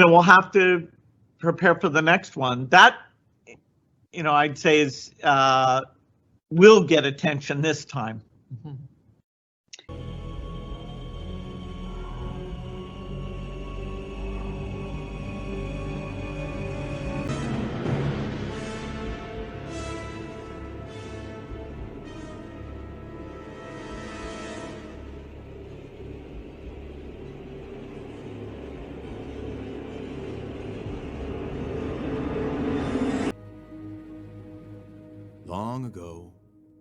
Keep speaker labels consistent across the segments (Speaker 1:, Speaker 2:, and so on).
Speaker 1: we'll have to prepare for the next one. That, I'd say is will get attention this time.
Speaker 2: Mm-hmm.
Speaker 3: Long ago,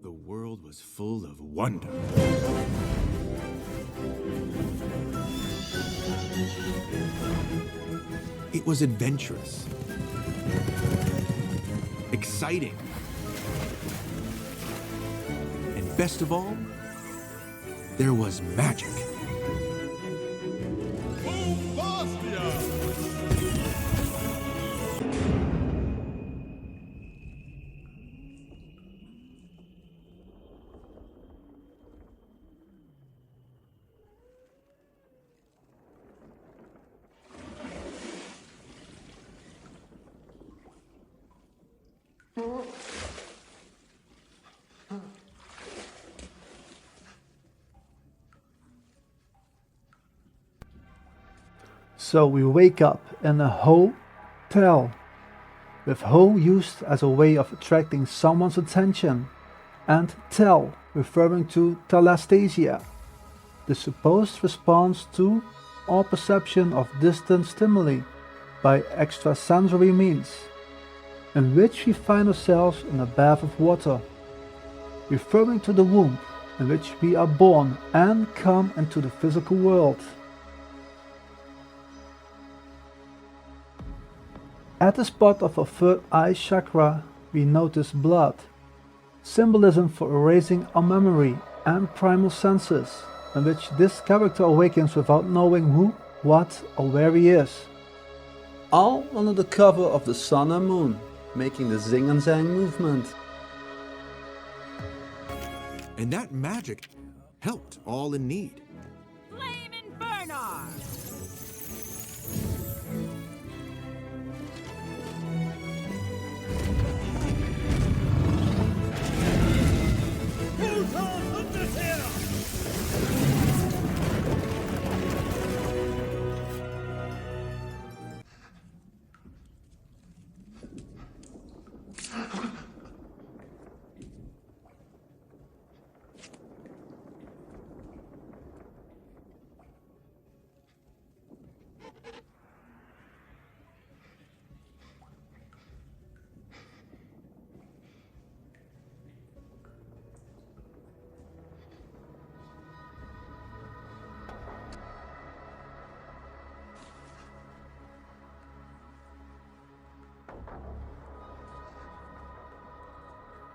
Speaker 3: the world was full of wonder. It was adventurous, exciting, and best of all, there was magic.
Speaker 4: So we wake up in a hotel, with ho used as a way of attracting someone's attention, and tel referring to telasthesia, the supposed response to or perception of distant stimuli by extrasensory means, in which we find ourselves in a bath of water, referring to the womb in which we are born and come into the physical world. At the spot of our third eye chakra, we notice blood, symbolism for erasing our memory and primal senses, in which this character awakens without knowing who, what, or where he is. All under the cover of the sun and moon, making the zing and zang movement.
Speaker 3: And that magic helped all in need.
Speaker 5: Flame Inferno!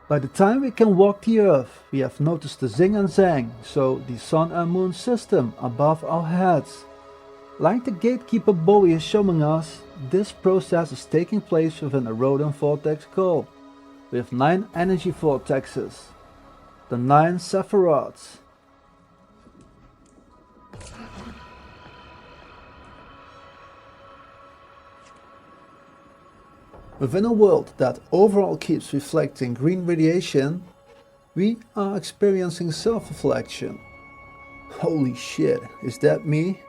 Speaker 4: By the time we can walk the earth, we have noticed the zing and zang, so the sun and moon system above our heads. Like the gatekeeper Bowie is showing us, this process is taking place within a rodent vortex core, with 9 energy vortexes, the 9 sephiroths. Within a world that overall keeps reflecting green radiation, we are experiencing self-reflection. Holy shit, is that me?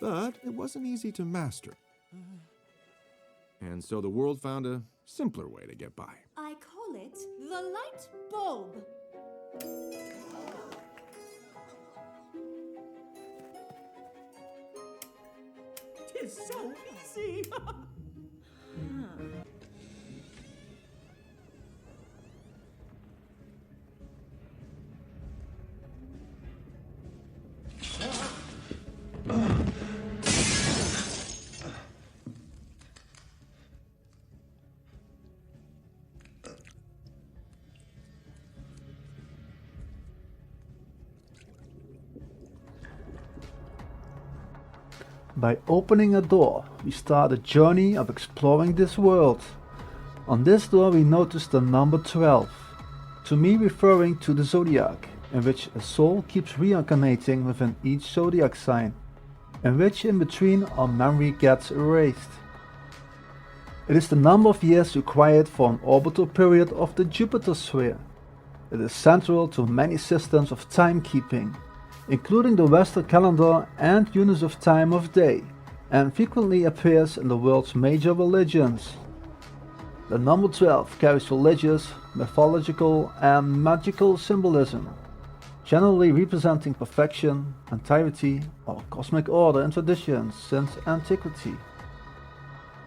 Speaker 3: But it wasn't easy to master. And so the world found a simpler way to get by.
Speaker 5: I call it the light bulb.
Speaker 6: Tis so easy.
Speaker 4: By opening a door, we start a journey of exploring this world. On this door we notice the number 12, to me referring to the zodiac, in which a soul keeps reincarnating within each zodiac sign, in which in between our memory gets erased. It is the number of years required for an orbital period of the Jupiter sphere. It is central to many systems of timekeeping, including the Western calendar and units of time of day, and frequently appears in the world's major religions. The number 12 carries religious, mythological and magical symbolism, generally representing perfection, entirety or cosmic order in traditions since antiquity.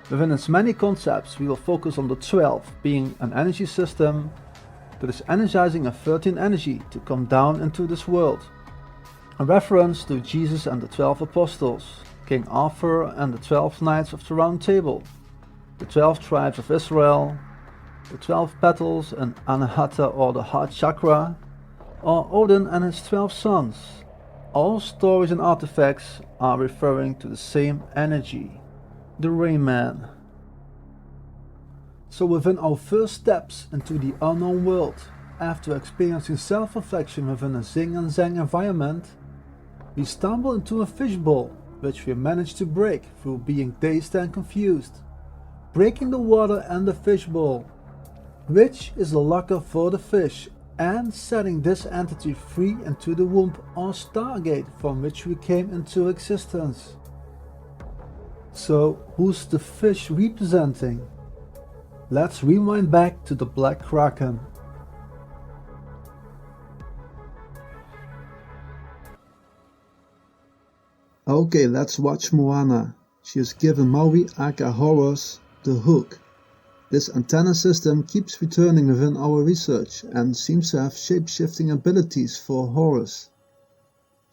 Speaker 4: Within its many concepts, we will focus on the 12 being an energy system that is energizing a 13 energy to come down into this world. A reference to Jesus and the 12 apostles, King Arthur and the 12 knights of the Round Table, the 12 tribes of Israel, the 12 petals in Anahata or the heart chakra, or Odin and his 12 sons. All stories and artifacts are referring to the same energy, the Rain Man. So within our first steps into the unknown world, after experiencing self-reflection within a Xing and Zhang environment, we stumble into a fishbowl, which we manage to break through being dazed and confused, breaking the water and the fishbowl, which is the locker for the fish, and setting this entity free into the womb or stargate from which we came into existence. So who's the fish representing? Let's rewind back to the Black Kraken. Okay, let's watch Moana. She has given Maui aka Horus the hook. This antenna system keeps returning within our research and seems to have shape-shifting abilities for Horus,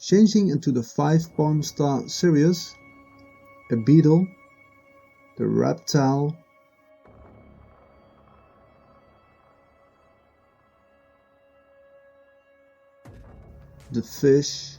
Speaker 4: changing into the 5-bomb star Sirius, a beetle, the reptile, the fish,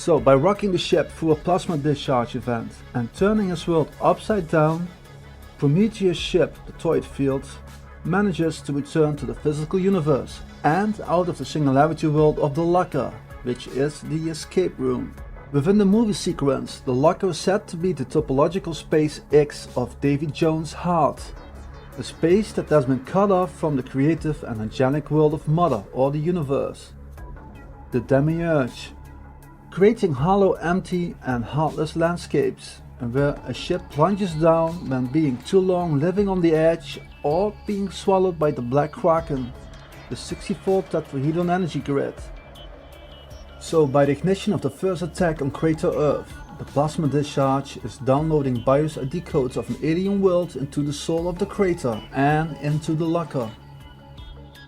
Speaker 4: So by rocking the ship through a plasma discharge event and turning his world upside down, Prometheus' ship, the Toid Field, manages to return to the physical universe and out of the singularity world of the locker, which is the escape room. Within the movie sequence, the locker is said to be the topological space X of Davy Jones' heart, a space that has been cut off from the creative and angelic world of Mother or the universe, the Demiurge, creating hollow, empty and heartless landscapes, and where a ship plunges down when being too long living on the edge or being swallowed by the Black Kraken, the 64 tetrahedron energy grid. So by the ignition of the first attack on Crater Earth, the plasma discharge is downloading BIOS ID codes of an alien world into the soul of the crater and into the locker.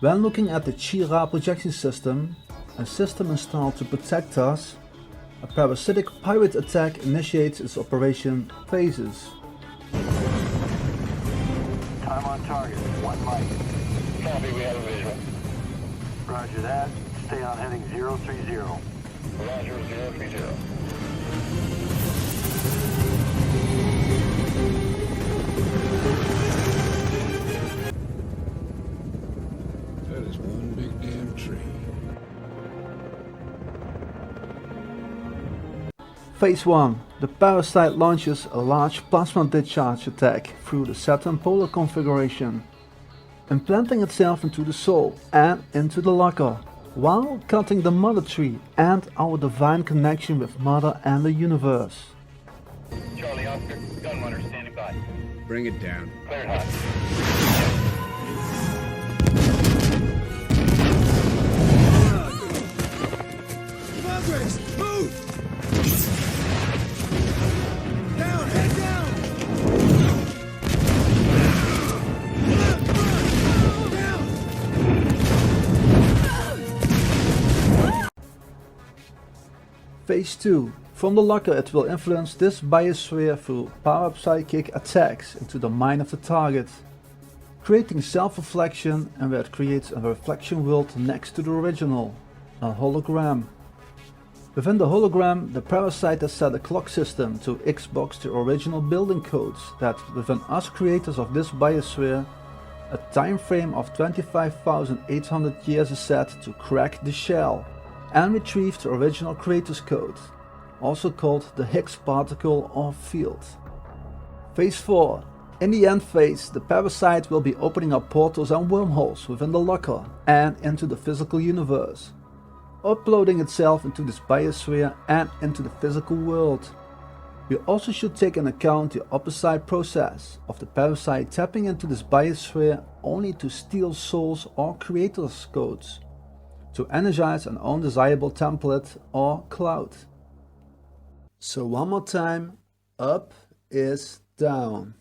Speaker 4: When looking at the Chi-Ra projection system, a system installed to protect us, a parasitic pirate attack initiates its operation phases.
Speaker 2: Time on target, 1 mic. Copy, we have a visual. Roger that. Stay on heading 030. Roger, 030.
Speaker 4: Phase 1. The parasite launches a large plasma discharge attack through the Saturn polar configuration, implanting itself into the soul and into the locker, while cutting the mother tree and our divine connection with Mother and the universe.
Speaker 2: Charlie Oscar, gun runner standing by.
Speaker 3: Bring it down.
Speaker 2: Cleared hot.
Speaker 3: Progress! Move! Down! Head down!
Speaker 4: Phase 2. From the locker it will influence this biosphere through parapsychic attacks into the mind of the target, creating self-reflection, and where it creates a reflection world next to the original, a hologram. Within the hologram, the parasite has set a clock system to Xbox the original building codes that within us creators of this biosphere, a time frame of 25,800 years is set to crack the shell and retrieve the original creators code, also called the Higgs particle or field. Phase 4. In the end phase, the parasite will be opening up portals and wormholes within the locker and into the physical universe, uploading itself into this biosphere and into the physical world. We also should take into account the opposite process of the parasite tapping into this biosphere only to steal souls or creators' codes, to energize an undesirable template or cloud. So one more time, up is down.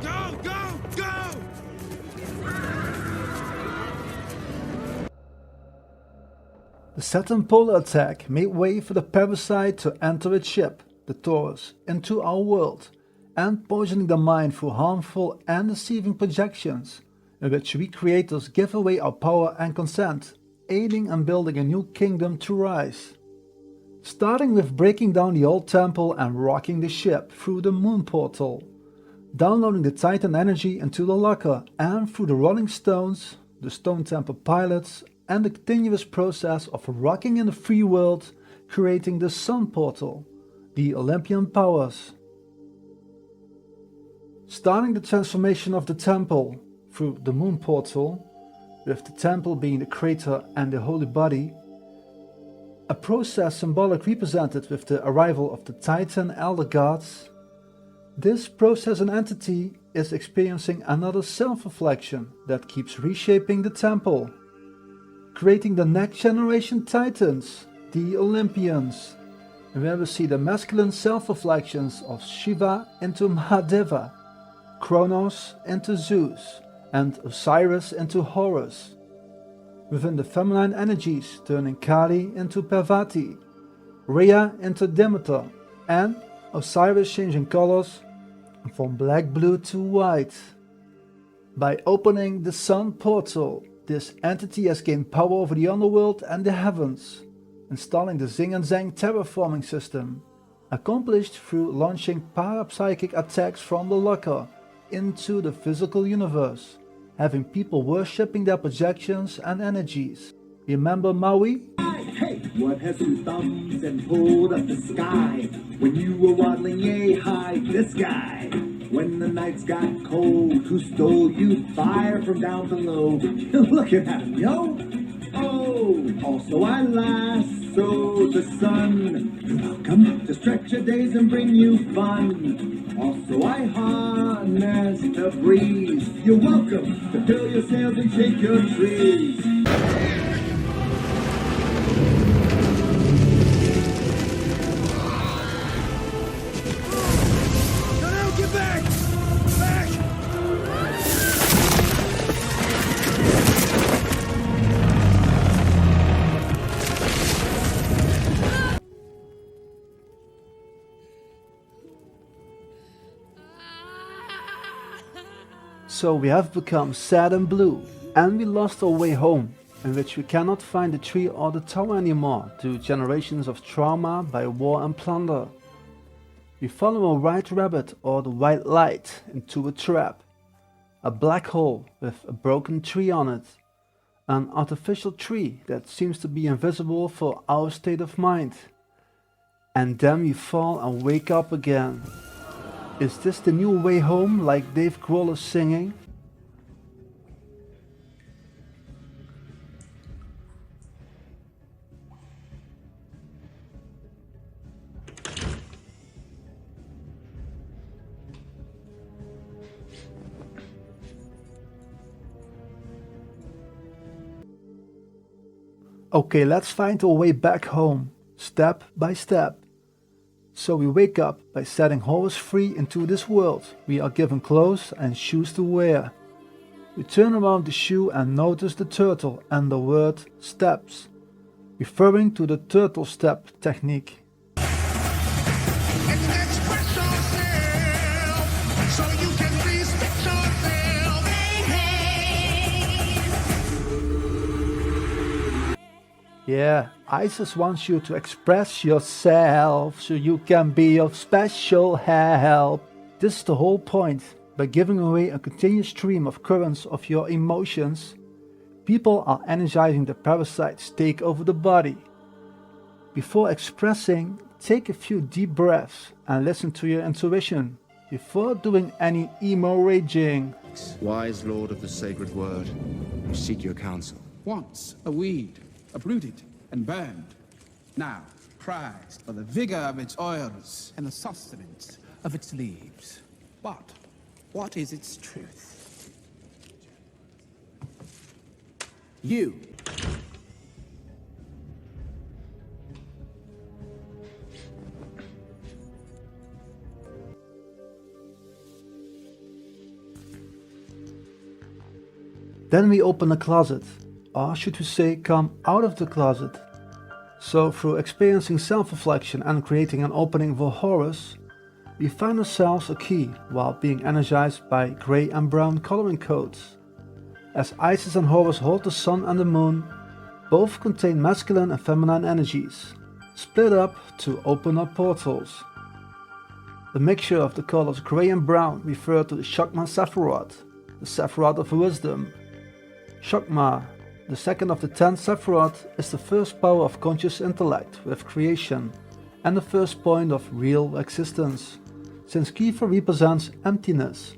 Speaker 3: Go! Go! Go!
Speaker 4: The Saturn polar attack made way for the parasite to enter its ship, the Taurus, into our world, and poisoning the mind through harmful and deceiving projections, in which we creators give away our power and consent, aiding and building a new kingdom to rise. Starting with breaking down the old temple and rocking the ship through the moon portal, downloading the Titan energy into the locker and through the rolling stones, the stone temple pilots, and the continuous process of rocking in the free world, creating the sun portal, the Olympian powers. Starting the transformation of the temple through the moon portal, with the temple being the crater and the holy body, a process symbolic represented with the arrival of the Titan elder gods. This process and entity is experiencing another self-reflection that keeps reshaping the temple, creating the next generation Titans, the Olympians, where we see the masculine self-reflections of Shiva into Mahadeva, Kronos into Zeus, and Osiris into Horus, within the feminine energies turning Kali into Parvati, Rhea into Demeter, and Osiris changing colors from black blue to white. By opening the sun portal, this entity has gained power over the underworld and the heavens, installing the Xing and Zhang terraforming system, accomplished through launching parapsychic attacks from the locker into the physical universe, having people worshipping their projections and energies. Remember Maui?
Speaker 6: Hey, what has two thumbs and pulled up the sky? When you were waddling yay high, this guy. When the nights got cold, who stole you fire from down below? Look at him, yo! Oh, also I lasso the sun. You're welcome to stretch your days and bring you fun. Also I harness the breeze. You're welcome to fill your sails and shake your trees.
Speaker 3: Get back! Back!
Speaker 4: So we have become sad and blue, and we lost our way home, in which we cannot find the tree or the tower anymore due to generations of trauma by war and plunder. We follow a white rabbit or the white light into a trap, a black hole with a broken tree on it, an artificial tree that seems to be invisible for our state of mind. And then we fall and wake up again. Is this the new way home like Dave Grohl is singing? Okay, let's find our way back home, step by step. So we wake up by setting Horus free into this world. We are given clothes and shoes to wear. We turn around the shoe and notice the turtle and the word steps, referring to the turtle step technique. Yeah, ISIS wants you to express yourself so you can be of special help. This is the whole point. By giving away a continuous stream of currents of your emotions, people are energizing the parasites take over the body. Before expressing, take a few deep breaths and listen to your intuition before doing any emo raging.
Speaker 7: Wise lord of the sacred word, we seek your counsel.
Speaker 8: Once a weed, uprooted and burned, now prized for the vigor of its oils and the sustenance of its leaves. But what is its truth? You.
Speaker 4: Then we open a closet, or should we say come out of the closet. So through experiencing self-reflection and creating an opening for Horus, we find ourselves a key while being energized by grey and brown coloring codes. As Isis and Horus hold the sun and the moon, both contain masculine and feminine energies, split up to open up portals. The mixture of the colors grey and brown refer to the Shakma Sephiroth, the Sephiroth of wisdom. Shakma, the second of the 10 Sephiroth, is the first power of conscious intellect with creation and the first point of real existence, since Kiefer represents emptiness.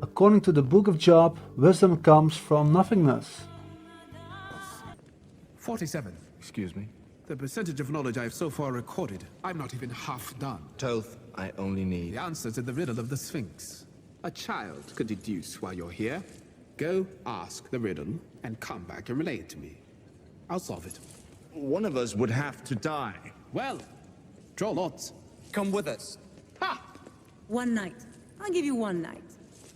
Speaker 4: According to the Book of Job, wisdom comes from nothingness.
Speaker 8: 47.
Speaker 7: Excuse me?
Speaker 8: The percentage of knowledge I have so far recorded, I'm not even half done.
Speaker 7: Toth, I only need...
Speaker 8: The answer to the riddle of the Sphinx. A child could deduce while you're here. Go ask the riddle and come back and relay it to me. I'll solve it.
Speaker 7: One of us would have to die.
Speaker 8: Well, draw lots.
Speaker 9: Come with us.
Speaker 8: Ha!
Speaker 10: One night. I'll give you one night.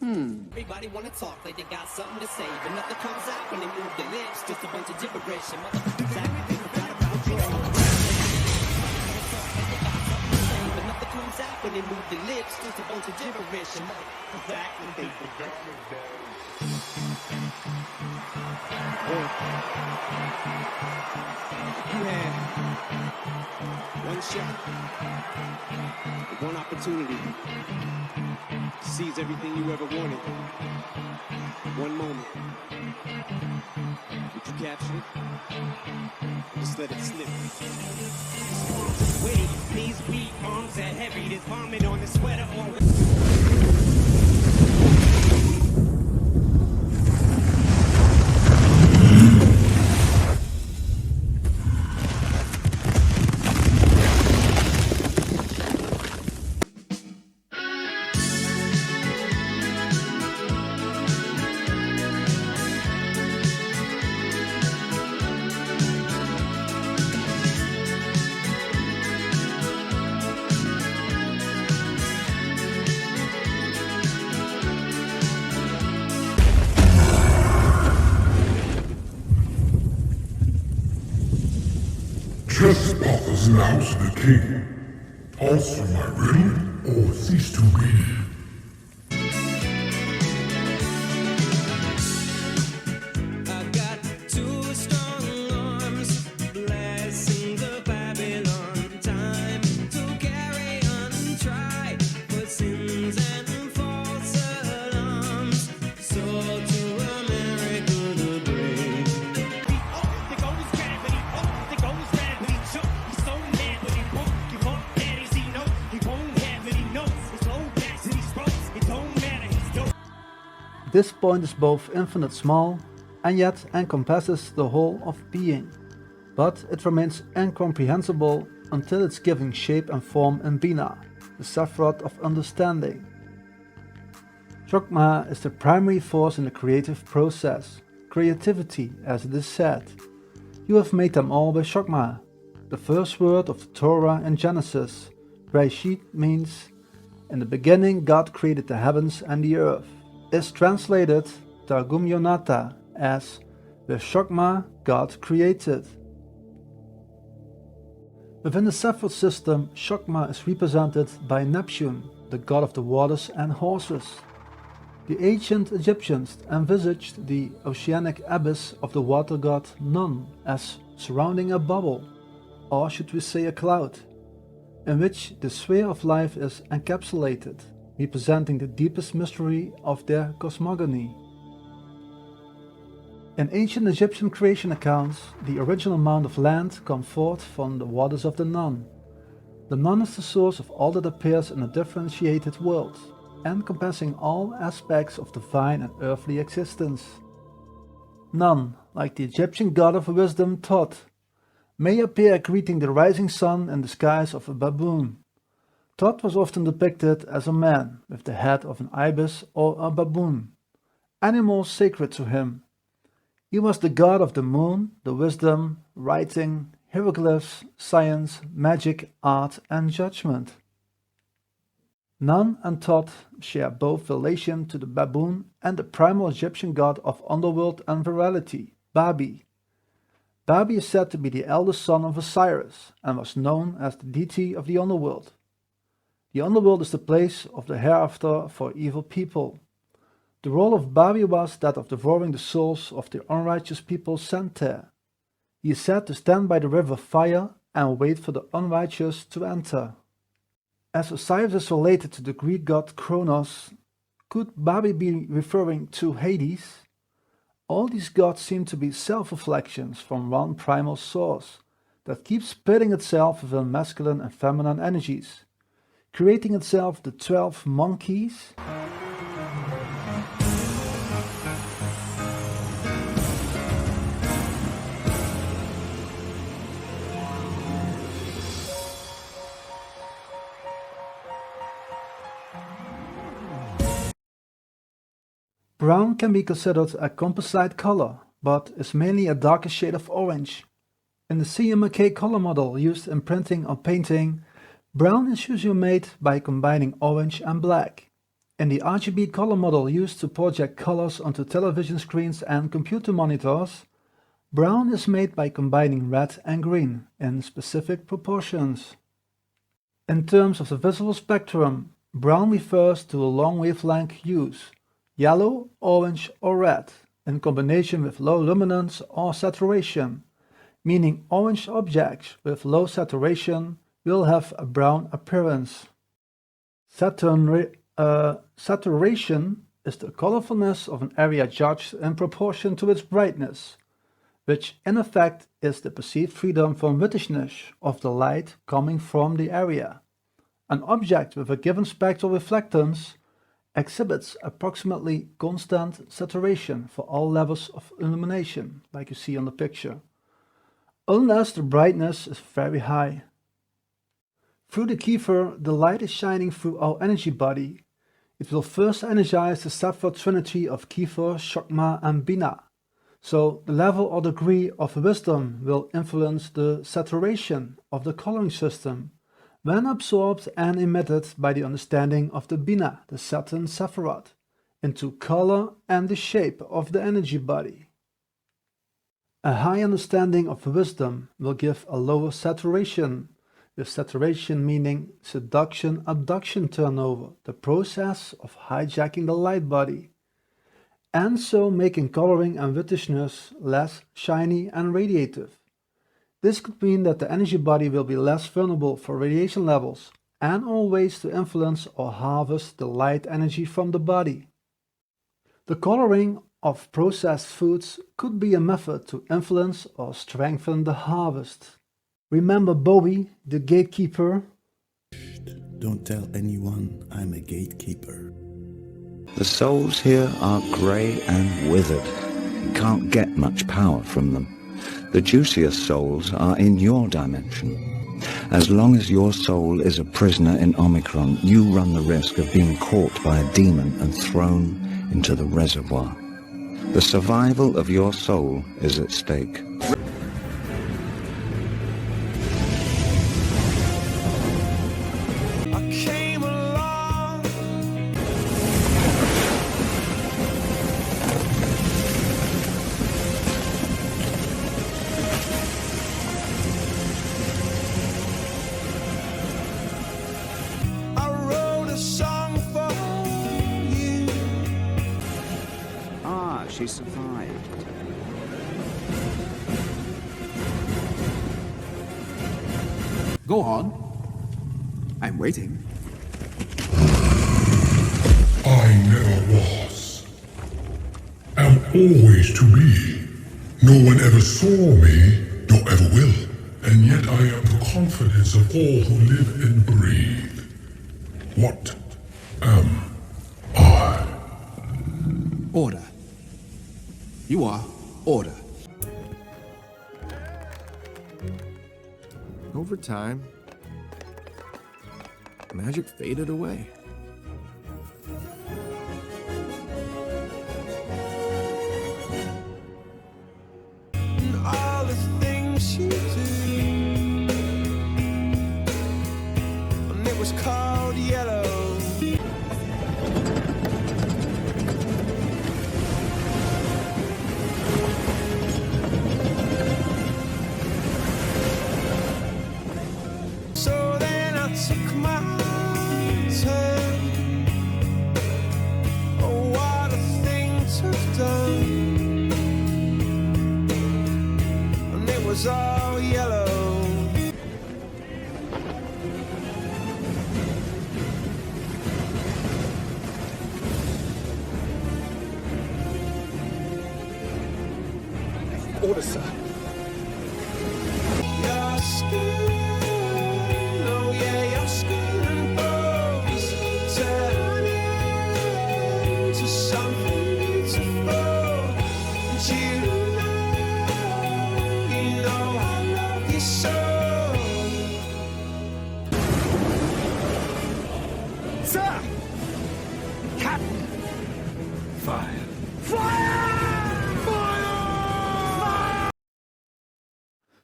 Speaker 9: Everybody wanna talk like they got something to say, but nothing comes out when they move their lips. Just a bunch of gibberish and motherfuckers acting forgot about you. But nothing comes out when they move their lips. Just a bunch of gibberish and motherfuckers acting forgot about you. You had one shot, one opportunity to seize everything you ever wanted. One moment. Did you capture it? Just let it slip. Wait, knees weak, arms are heavy. There's vomit on the sweater already.
Speaker 11: Trespassers announce the king. Answer my riddle or cease to be.
Speaker 9: I got two stars.
Speaker 4: This point is both infinite small and yet encompasses the whole of being, but it remains incomprehensible until it's given shape and form in Bina, the Sephiroth of understanding. Chokmah is the primary force in the creative process, creativity as it is said. You have made them all by Chokmah. The first word of the Torah in Genesis, Bereshit, means, in the beginning God created the heavens and the earth, is translated Targum Yonata as, with Chokmah God created. Within the Sephiroth system, Chokmah is represented by Neptune, the god of the waters and horses. The ancient Egyptians envisaged the oceanic abyss of the water god Nun as surrounding a bubble, or should we say a cloud, in which the sphere of life is encapsulated, representing the deepest mystery of their cosmogony. In ancient Egyptian creation accounts, the original mound of land comes forth from the waters of the Nun. The Nun is the source of all that appears in a differentiated world, encompassing all aspects of divine and earthly existence. Nun, like the Egyptian god of wisdom Thoth, may appear greeting the rising sun in the skies of a baboon. Thoth was often depicted as a man with the head of an ibis or a baboon, animals sacred to him. He was the god of the moon, the wisdom, writing, hieroglyphs, science, magic, art, and judgment. Nun and Thoth share both relation to the baboon and the primal Egyptian god of underworld and virality, Babi. Babi is said to be the eldest son of Osiris and was known as the deity of the underworld. The underworld is the place of the hereafter for evil people. The role of Babi was that of devouring the souls of the unrighteous people sent there. He is said to stand by the river fire and wait for the unrighteous to enter. As Osiris is related to the Greek god Kronos, could Babi be referring to Hades? All these gods seem to be self-reflections from one primal source that keeps splitting itself within masculine and feminine energies, creating itself the 12 monkeys. Brown can be considered a composite color, but is mainly a darker shade of orange. In the CMYK color model used in printing or painting, brown is usually made by combining orange and black. In the RGB color model used to project colors onto television screens and computer monitors, brown is made by combining red and green in specific proportions. In terms of the visible spectrum, brown refers to a long wavelength hues, yellow, orange or red, in combination with low luminance or saturation, meaning orange objects with low saturation will have a brown appearance. Saturation is the colorfulness of an area judged in proportion to its brightness, which in effect is the perceived freedom from whitishness of the light coming from the area. An object with a given spectral reflectance exhibits approximately constant saturation for all levels of illumination, like you see on the picture, unless the brightness is very high. Through the Kiefer, the light is shining through our energy body. It will first energize the Sephiroth trinity of Kiefer, Chokmah and Bina, so the level or degree of wisdom will influence the saturation of the coloring system, when absorbed and emitted by the understanding of the Bina, the Saturn Sephiroth, into color and the shape of the energy body. A high understanding of wisdom will give a lower saturation, with saturation meaning seduction-abduction turnover, the process of hijacking the light body, and so making coloring and whitishness less shiny and radiative. This could mean that the energy body will be less vulnerable for radiation levels and all ways to influence or harvest the light energy from the body. The coloring of processed foods could be a method to influence or strengthen the harvest. Remember Bowie, the gatekeeper?
Speaker 12: Don't tell anyone I'm a gatekeeper. The souls here are grey and withered. You can't get much power from them. The juiciest souls are in your dimension. As long as your soul is a prisoner in Omicron, you run the risk of being caught by a demon and thrown into the reservoir. The survival of your soul is at stake. She survived.
Speaker 8: Go on. I'm waiting.
Speaker 11: I never was. Am always to be. No one ever saw me, nor ever will. And yet I am the confidence of all who live and breathe. What am I?
Speaker 8: Order. You are order.
Speaker 7: Over time, magic faded away.
Speaker 8: And all the things you do, and it was called yellow. So then I took my turn. Oh, what a thing to have done. And it was all yellow. Order, sir. Your skin. Sir! Captain! Fire! Fire! Fire!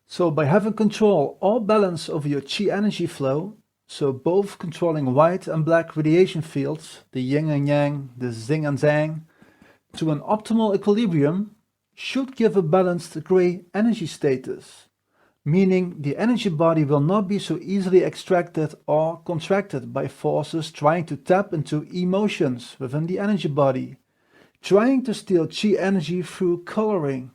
Speaker 4: So by having control or balance over your chi energy flow, so both controlling white and black radiation fields, the yin and yang, the zing and zang, to an optimal equilibrium, should give a balanced gray energy status, meaning the energy body will not be so easily extracted or contracted by forces trying to tap into emotions within the energy body, trying to steal chi energy through coloring.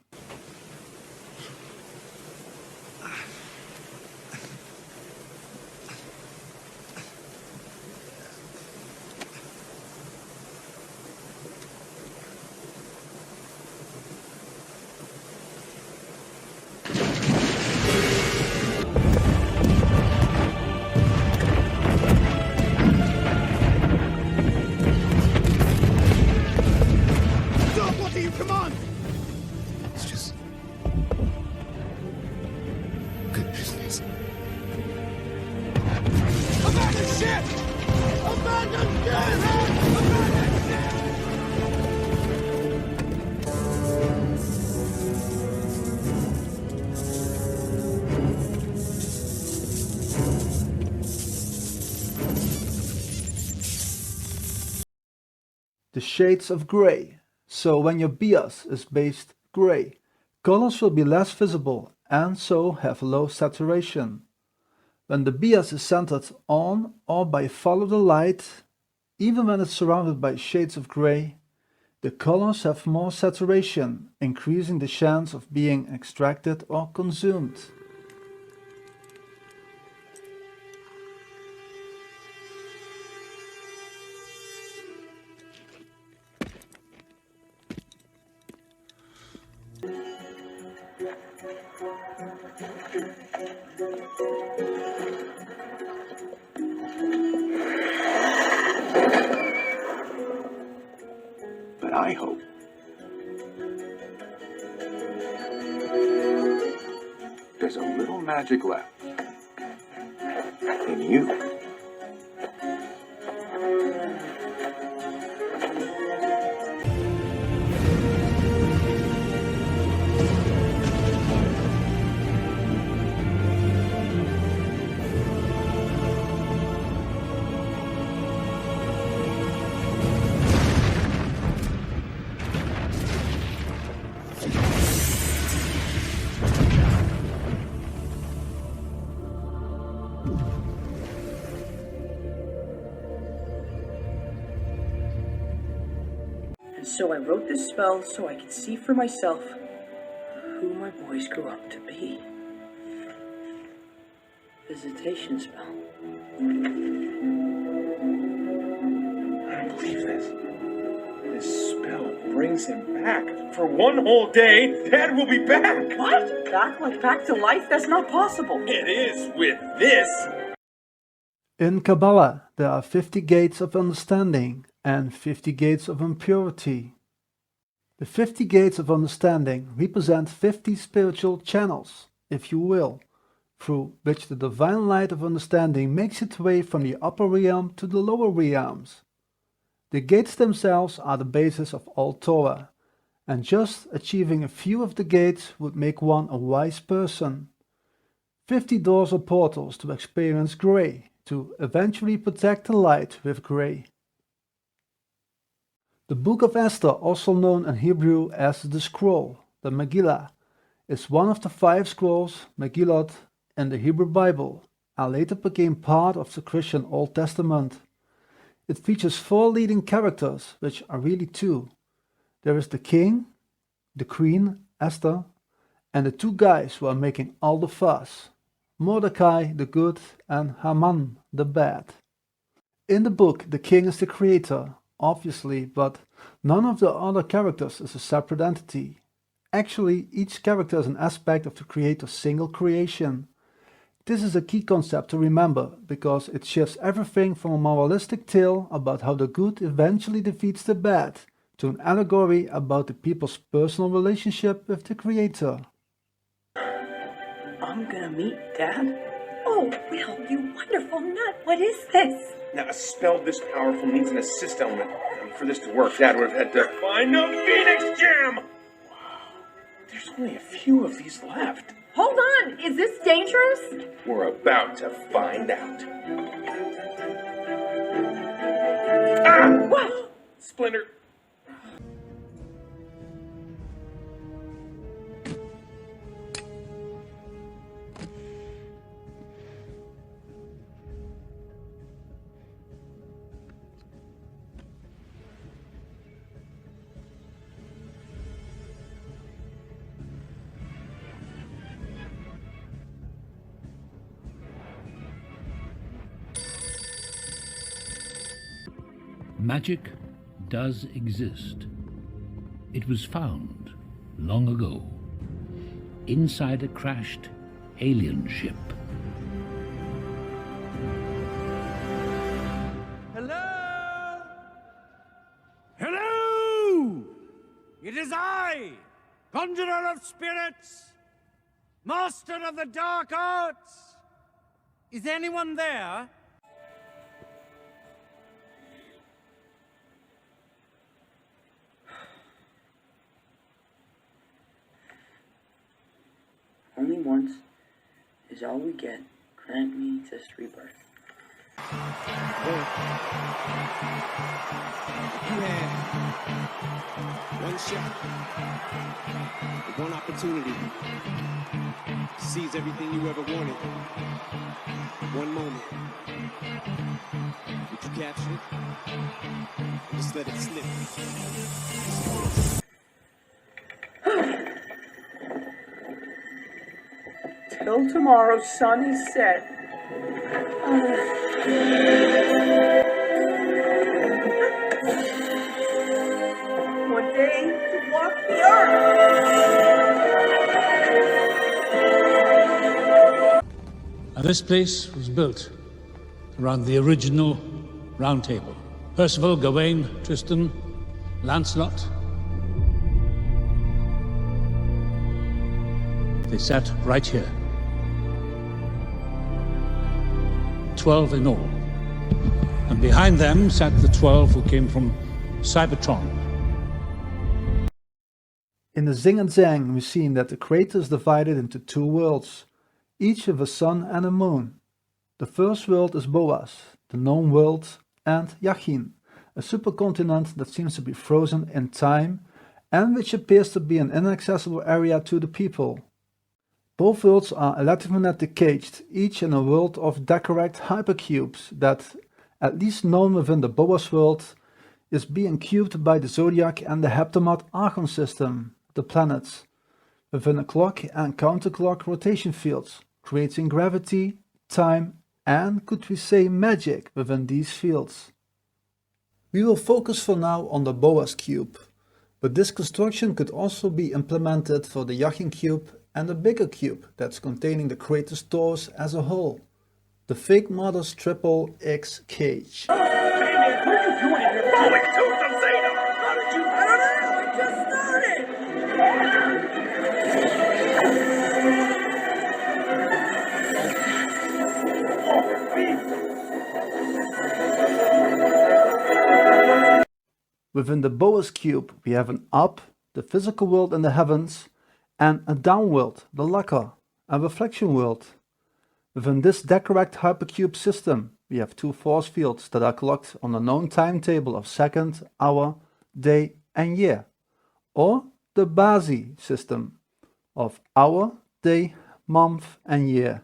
Speaker 8: What do you command?
Speaker 7: It's just good business.
Speaker 8: Abandon ship! Abandon ship! Abandon ship!
Speaker 4: The shades of gray. So when your bias is based gray, colors will be less visible and so have low saturation. When the bias is centered on or by follow the light, even when it's surrounded by shades of gray, the colors have more saturation, increasing the chance of being extracted or consumed.
Speaker 13: magic left. In you.
Speaker 14: And so I wrote this spell so I could see for myself who my boys grew up to be. Visitation spell.
Speaker 13: I don't believe this. This spell brings him back. For one whole day, Dad will be back!
Speaker 14: What? Back like back to life? That's not possible.
Speaker 13: It is with this!
Speaker 4: In Kabbalah, there are 50 gates of understanding and 50 gates of impurity. The 50 gates of understanding represent 50 spiritual channels, if you will, through which the divine light of understanding makes its way from the upper realm to the lower realms. The gates themselves are the basis of all Torah, and just achieving a few of the gates would make one a wise person. 50 doors or portals to experience grey, to eventually protect the light with grey. The Book of Esther, also known in Hebrew as the Scroll, the Megillah, is one of the 5 scrolls, Megillot, in the Hebrew Bible, and later became part of the Christian Old Testament. It features 4 leading characters, which are really 2. There is the king, the queen, Esther, and the 2 guys who are making all the fuss, Mordecai the good and Haman the bad. In the book, the king is the creator, obviously, but none of the other characters is a separate entity. Actually, each character is an aspect of the creator's single creation. This is a key concept to remember, because it shifts everything from a moralistic tale about how the good eventually defeats the bad, to an allegory about the people's personal relationship with the creator.
Speaker 14: I'm gonna meet Dad?
Speaker 5: Oh, Will, you wonderful nut. What is this?
Speaker 13: Now, a spell this powerful needs an assist element. For this to work, Dad would have had to find a Phoenix Gem! Wow, there's only a few of these left.
Speaker 5: Hold on. Is this dangerous?
Speaker 13: We're about to find out. Ah!
Speaker 5: What?
Speaker 13: Splinter.
Speaker 15: Magic does exist. It was found long ago inside a crashed alien ship.
Speaker 16: Hello? Hello! It is I, Conjurer of Spirits, Master of the Dark Arts. Is anyone there?
Speaker 14: Only once is all we get. Grant me this rebirth.
Speaker 8: You had one shot, one opportunity to seize everything you ever wanted. One moment. Would you capture it? Or just let it slip?
Speaker 14: Till tomorrow's sun is set. One day to walk the earth.
Speaker 15: This place was built around the original Round Table. Percival, Gawain, Tristan, Lancelot. They sat right here 12 in all. And behind them sat the 12 who came from Cybertron.
Speaker 4: In the Xing and Zhang, we've seen that the crater is divided into two worlds, each with a sun and a moon. The first world is Boas, the known world, and Yachin, a supercontinent that seems to be frozen in time and which appears to be an inaccessible area to the people. Both worlds are electromagnetic caged, each in a world of Decorect hypercubes that, at least known within the Boas world, is being cubed by the Zodiac and the Heptamat Archon system, the planets, within a clock and counterclock rotation fields, creating gravity, time, and could we say magic within these fields. We will focus for now on the Boas cube, but this construction could also be implemented for the Yachin cube and a bigger cube that's containing the crater's torus as a whole, the Fake Mother's Triple X cage.
Speaker 2: What are you doing in here? Rolling tubes of Zeta! How did you... I don't know! It just started!
Speaker 4: Within the Boas cube, we have an up, the physical world in the heavens, and a down world, the Laka, a reflection world. Within this Decorect hypercube system, we have two force fields that are clocked on a known timetable of second, hour, day, and year, or the Basi system of hour, day, month, and year.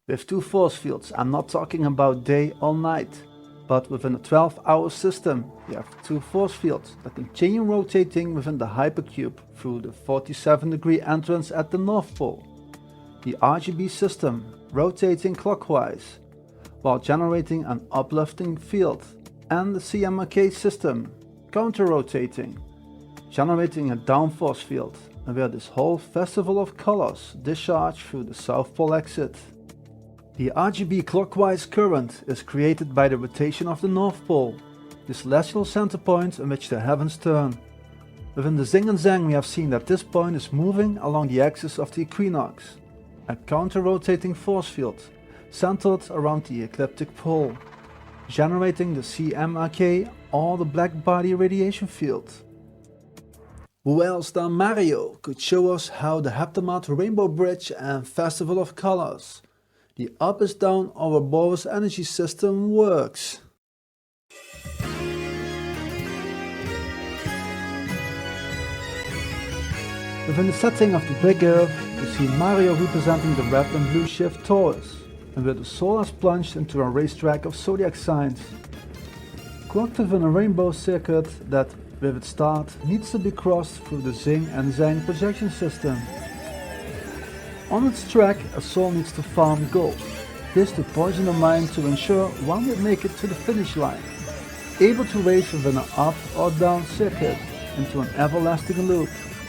Speaker 4: With two force fields, I'm not talking about day or night, but within a 12-hour system, we have two force fields that continue rotating within the hypercube through the 47-degree entrance at the North Pole. The RGB system rotating clockwise, while generating an uplifting field, and the CMRK system counter-rotating, generating a downforce field, and where this whole festival of colors discharge through the South Pole exit. The RGB clockwise current is created by the rotation of the North Pole, the celestial center point in which the heavens turn. Within the Xing and Zhang we have seen that this point is moving along the axis of the equinox, a counter-rotating force field centered around the ecliptic pole, generating the CMRK or the black body radiation field. Who else than Mario could show us how the Heptamat Rainbow Bridge and Festival of Colors, the up is down our Boas energy system, works. Within the setting of the Big Earth, we see Mario representing the red and blue shift Taurus, and where the soul has plunged into a racetrack of zodiac signs, clocked within a rainbow circuit that, with its start, needs to be crossed through the Xing and Zhang projection system. On its track, a soul needs to farm gold, this to poison the mind to ensure one will make it to the finish line, able to race within an up or down circuit into an everlasting loop,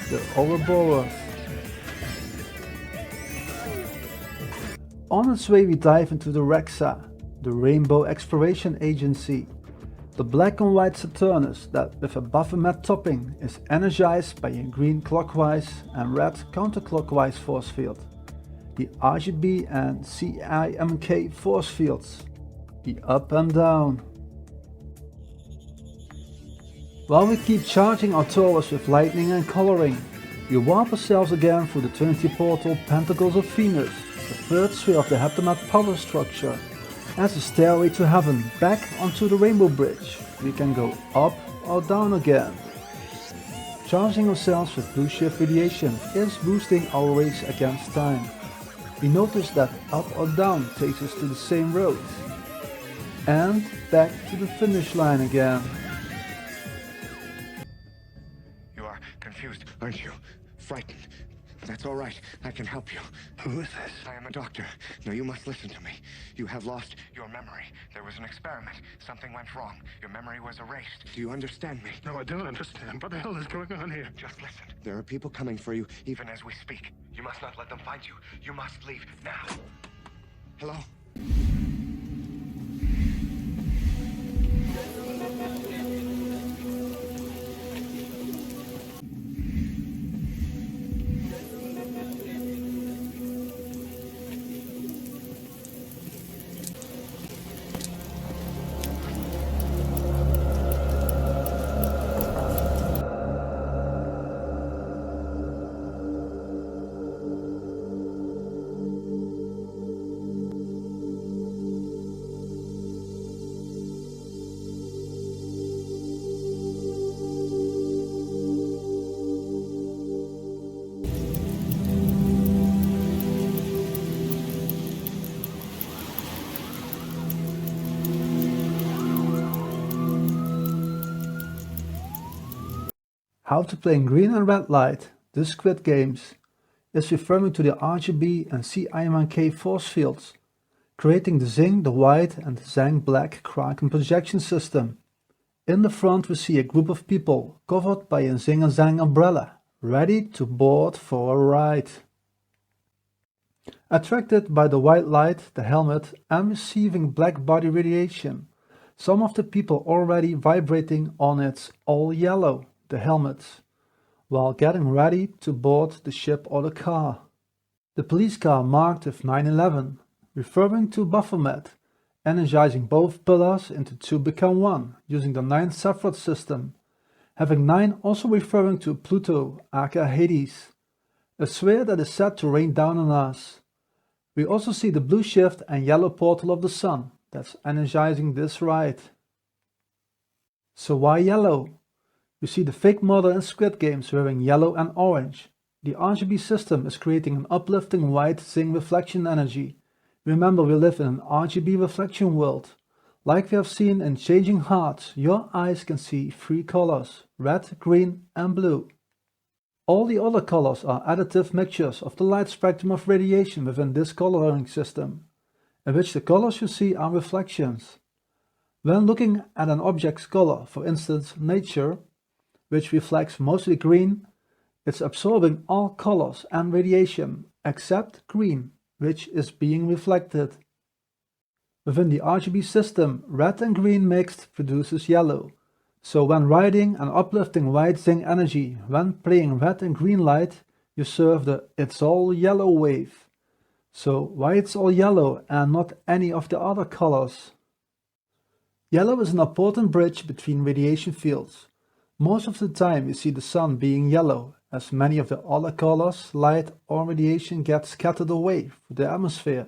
Speaker 4: the Ouroboros. On its way we dive into the Rexa, the Rainbow Exploration Agency, the black and white Saturnus that with a Baphomet topping is energized by a green clockwise and red counterclockwise force field, the RGB and CIMK force fields, the up and down. While we keep charging our Taurus with lightning and coloring, we warp ourselves again through the Trinity Portal Pentacles of Venus, the third sphere of the Heptamat power structure, as a stairway to heaven back onto the Rainbow Bridge. We can go up or down again. Charging ourselves with blue shift radiation is boosting our race against time. We notice that up or down takes us to the same road, and back to the finish line again.
Speaker 7: You are confused, aren't you? Frightened. That's all right. I can help you. Who is this? I am a doctor. Now you must listen to me. You have lost your memory. There was an experiment. Something went wrong. Your memory was erased. Do you understand me?
Speaker 11: No, I don't understand. What the hell is going on here?
Speaker 7: Just listen. There are people coming for you, even as we speak. You must not let them find you. You must leave now. Hello?
Speaker 4: How to play in green and red light, the Squid Games, is referring to the RGB and CIMK force fields, creating the Xing, the white and the Zhang black Kraken projection system. In the front we see a group of people covered by a Xing and Zhang umbrella, ready to board for a ride. Attracted by the white light, the helmet, and receiving black body radiation, some of the people already vibrating on its all yellow, the helmets, while getting ready to board the ship or the car. The police car marked with 911, referring to Baphomet, energizing both pillars into two become one, using the 9 Sephiroth system, having 9 also referring to Pluto, aka Hades, a sphere that is set to rain down on us. We also see the blue shift and yellow portal of the sun, that's energizing this ride. So why yellow? You see the fake model in Squid Games wearing yellow and orange. The RGB system is creating an uplifting white Xing reflection energy. Remember, we live in an RGB reflection world. Like we have seen in Changing Hearts, your eyes can see 3 colors, red, green and blue. All the other colors are additive mixtures of the light spectrum of radiation within this coloring system, in which the colors you see are reflections. When looking at an object's color, for instance nature, which reflects mostly green, it's absorbing all colors and radiation except green, which is being reflected. Within the RGB system, red and green mixed produces yellow. So when riding an uplifting white Xing energy, when playing red and green light, you serve the it's all yellow wave. So why it's all yellow and not any of the other colors? Yellow is an important bridge between radiation fields. Most of the time you see the sun being yellow, as many of the other colors, light or radiation get scattered away through the atmosphere.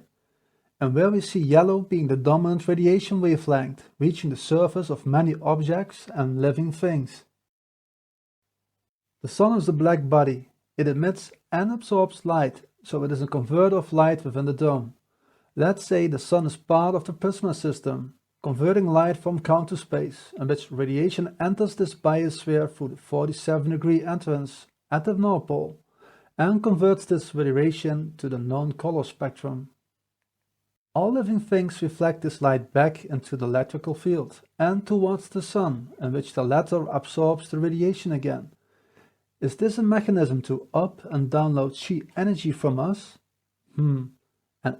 Speaker 4: And where we see yellow being the dominant radiation wavelength, reaching the surface of many objects and living things. The sun is the black body. It emits and absorbs light, so it is a converter of light within the dome. Let's say the sun is part of the prisma system, converting light from counter space, in which radiation enters this biosphere through the 47-degree entrance at the North Pole, and converts this radiation to the known color spectrum. All living things reflect this light back into the electrical field and towards the sun, in which the latter absorbs the radiation again. Is this a mechanism to up and download chi energy from us? And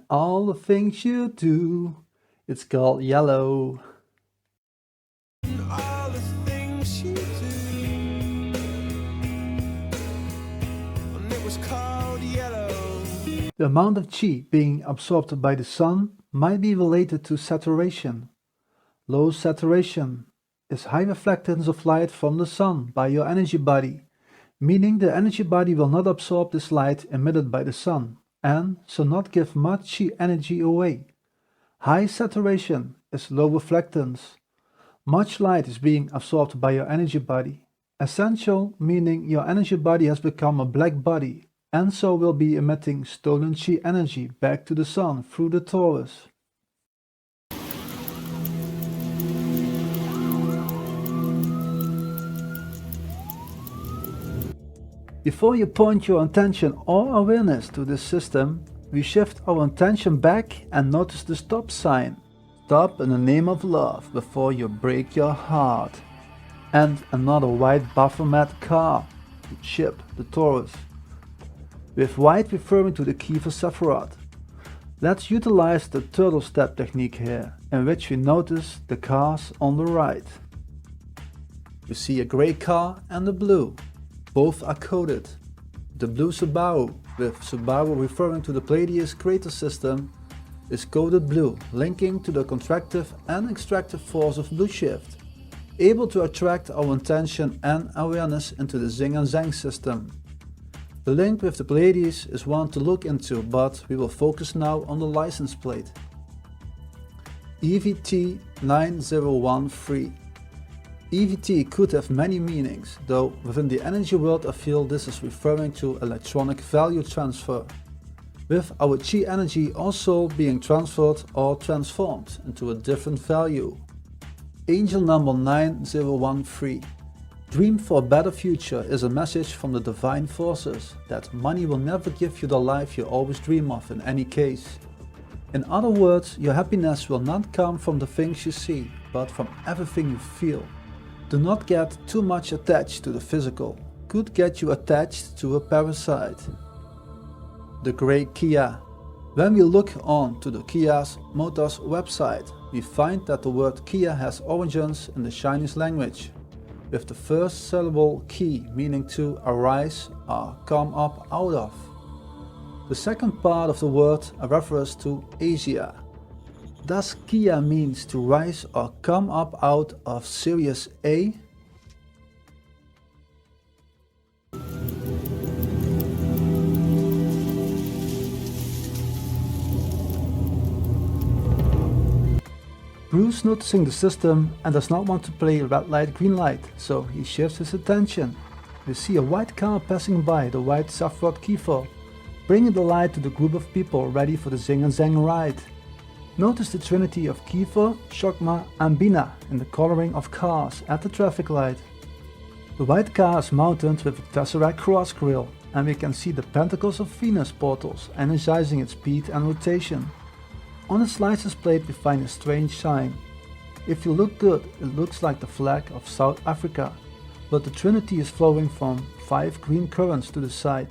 Speaker 4: all the things you do, it's called yellow.
Speaker 8: All the things you do, and it was called yellow.
Speaker 4: The amount of chi being absorbed by the sun might be related to saturation. Low saturation is high reflectance of light from the sun by your energy body, meaning the energy body will not absorb this light emitted by the sun, and so not give much chi energy away. High saturation is low reflectance. Much light is being absorbed by your energy body. Essential meaning your energy body has become a black body, and so will be emitting stolen chi energy back to the sun through the torus. Before you point your attention or awareness to this system, we shift our attention back and notice the stop sign. Stop in the name of love before you break your heart. And another white Baphomet car, the ship, the Taurus, with white referring to the key for Sephiroth. Let's utilize the turtle step technique here, in which we notice the cars on the right. We see a grey car and a blue. Both are coded. The blue Subaru, with Subaru referring to the Pleiades crater system, is coded blue, linking to the contractive and extractive force of blue shift, able to attract our attention and awareness into the Xing and Zhang system. The link with the Pleiades is one to look into, but we will focus now on the license plate. EVT 9013. EVT could have many meanings, though within the energy world I feel this is referring to electronic value transfer, with our chi energy also being transferred or transformed into a different value. Angel number 9013. Dream for a better future is a message from the divine forces that money will never give you the life you always dream of in any case. In other words, your happiness will not come from the things you see, but from everything you feel. Do not get too much attached to the physical. Could get you attached to a parasite. The Grey Kia. When we look on to the Kia Motors website, we find that the word Kia has origins in the Chinese language, with the first syllable ki meaning to arise or come up out of. The second part of the word refers to Asia. Does Kia means to rise or come up out of Sirius A? Bruce noticing the system and does not want to play red light green light, so he shifts his attention. We see a white car passing by the white Sephiroth Kiefer, bringing the light to the group of people ready for the Zing and Zang ride. Notice the trinity of Kiefer, Shokma and Bina in the coloring of cars at the traffic light. The white car is mounted with a tesseract cross grille, and we can see the pentacles of Venus portals energizing its speed and rotation. On its license plate we find a strange sign. If you look good, it looks like the flag of South Africa, but the trinity is flowing from 5 green currents to the side.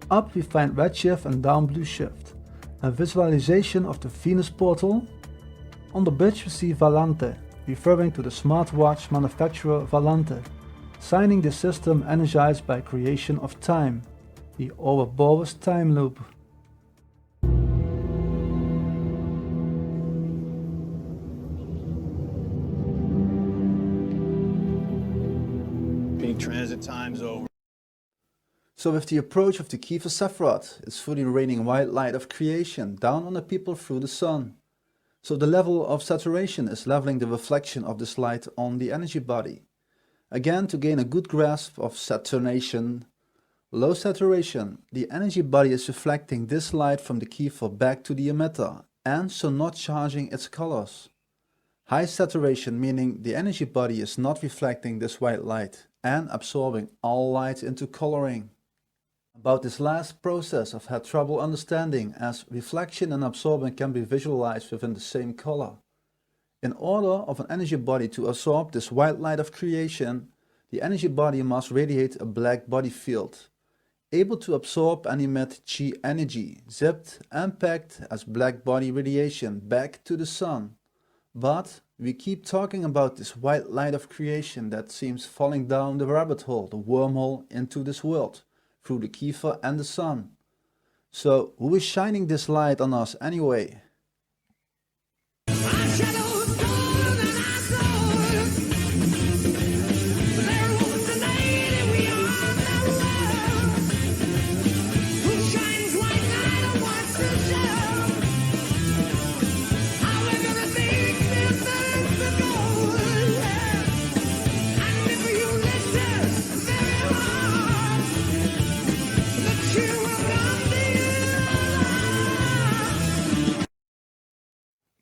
Speaker 4: Up we find redshift and down blue shift, a visualization of the Venus portal. On the bridge we see Valante, referring to the smartwatch manufacturer Valante, signing the system energized by creation of time, the Ouroboros time loop.
Speaker 17: Transit time's over.
Speaker 4: So with the approach of the Kiefer Sephiroth, it's fully raining white light of creation down on the people through the sun. So the level of saturation is leveling the reflection of this light on the energy body. Again, to gain a good grasp of saturNation. Low saturation, the energy body is reflecting this light from the Kiefer back to the emitter, and so not charging its colors. High saturation, meaning the energy body is not reflecting this white light and absorbing all light into coloring. About this last process I've had trouble understanding, as reflection and absorbing can be visualized within the same color. In order of an energy body to absorb this white light of creation, the energy body must radiate a black body field, able to absorb and emit chi energy, zipped and packed as black body radiation back to the sun. But we keep talking about this white light of creation that seems falling down the rabbit hole, the wormhole into this world, through the Kiefer and the sun. So who is shining this light on us anyway?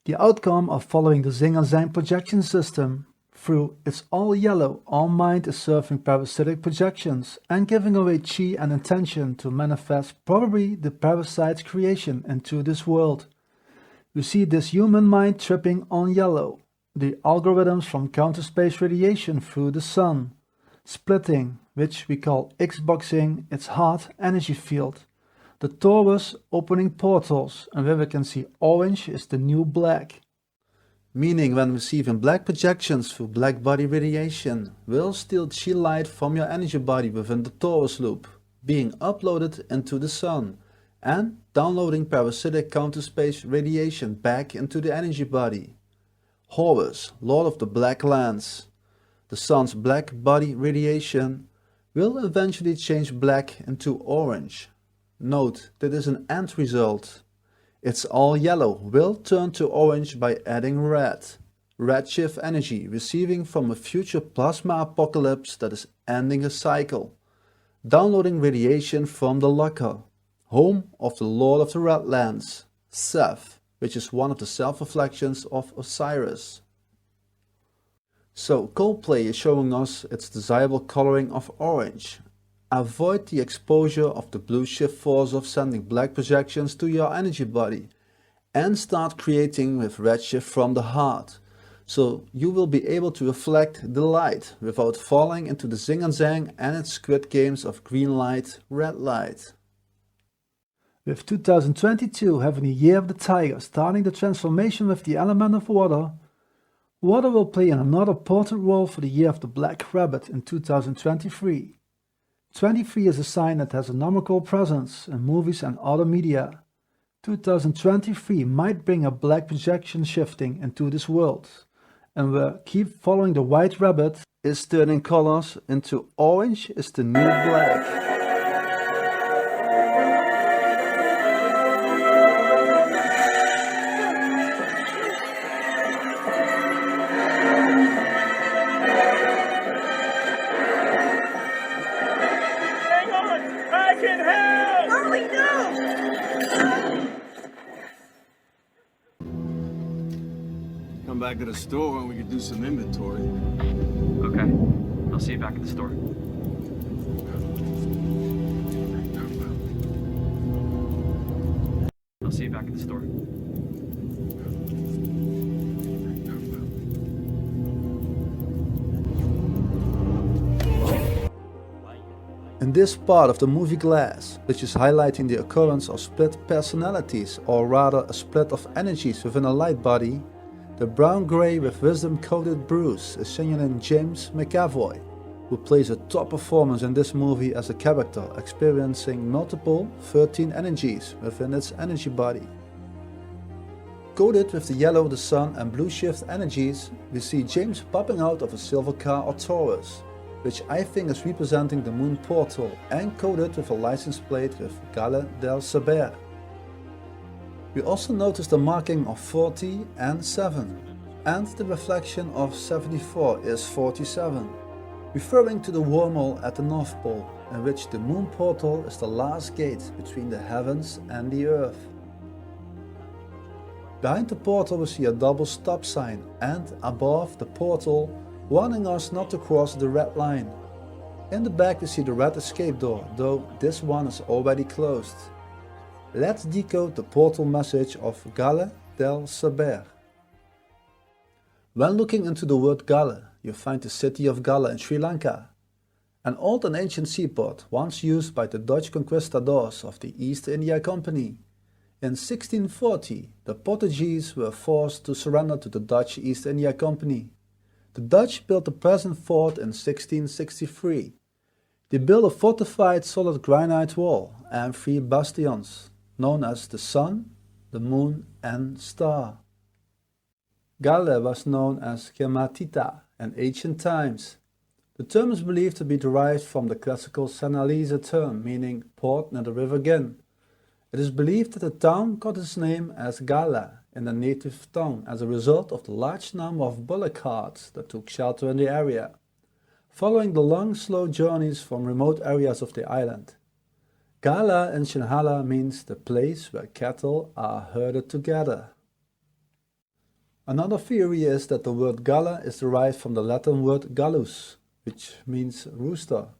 Speaker 4: The outcome of following the Zing and Zang projection system through It's All Yellow, all mind is serving parasitic projections and giving away chi and intention to manifest probably the parasite's creation into this world. We see this human mind tripping on yellow, the algorithms from counter space radiation through the sun, splitting, which we call Xboxing its heart energy field. The Taurus opening portals, and where we can see orange is the new black. Meaning when receiving black projections through black body radiation will steal chi light from your energy body within the Taurus loop, being uploaded into the sun, and downloading parasitic counter space radiation back into the energy body. Horus, Lord of the Black Lands. The sun's black body radiation will eventually change black into orange. Note that is an end result. It's All Yellow will turn to orange by adding red. Redshift energy receiving from a future plasma apocalypse that is ending a cycle. Downloading radiation from the locker, home of the Lord of the Redlands, Seth, which is one of the self-reflections of Osiris. So Coldplay is showing us its desirable coloring of orange. Avoid the exposure of the blue shift force of sending black projections to your energy body and start creating with redshift from the heart. So you will be able to reflect the light without falling into the zing and zang and its Squid Games of green light, red light. With 2022 having a year of the tiger starting the transformation with the element of water, water will play another important role for the year of the Black Rabbit in 2023. 23 is a sign that has a numerical presence in movies and other media. 2023 might bring a black projection shifting into this world, and where keep following the white rabbit is turning colors into orange is the new black.
Speaker 17: Come back to the store and we can do some inventory.
Speaker 18: Okay. I'll see you back at the store. I'll see you back at the store.
Speaker 4: In this part of the movie Glass, which is highlighting the occurrence of split personalities, or rather a split of energies within a light body, the brown-grey with wisdom-coated Bruce is signaling James McAvoy, who plays a top performance in this movie as a character experiencing multiple 13 energies within its energy body. Coated with the yellow, the sun and blue shift energies, we see James popping out of a silver car or Taurus, which I think is representing the moon portal, and coated with a license plate with Gale del Saber. We also notice the marking of 40 and 7, and the reflection of 74 is 47, referring to the wormhole at the North Pole, in which the moon portal is the last gate between the heavens and the earth. Behind the portal we see a double stop sign, and above the portal warning us not to cross the red line. In the back we see the red escape door, though this one is already closed. Let's decode the portal message of Gale del Saber. When looking into the word Gale, you find the city of Gale in Sri Lanka, an old and ancient seaport once used by the Dutch conquistadors of the East India Company. In 1640, the Portuguese were forced to surrender to the Dutch East India Company. The Dutch built the present fort in 1663. They built a fortified solid granite wall and 3 bastions, known as the Sun, the Moon and Star. Gale was known as Gematita in ancient times. The term is believed to be derived from the classical Senalese term meaning port near the river Gin. It is believed that the town got its name as Gala in the native tongue as a result of the large number of bullock carts that took shelter in the area, following the long slow journeys from remote areas of the island. Gala in Sinhala means the place where cattle are herded together. Another theory is that the word Gala is derived from the Latin word gallus, which means rooster.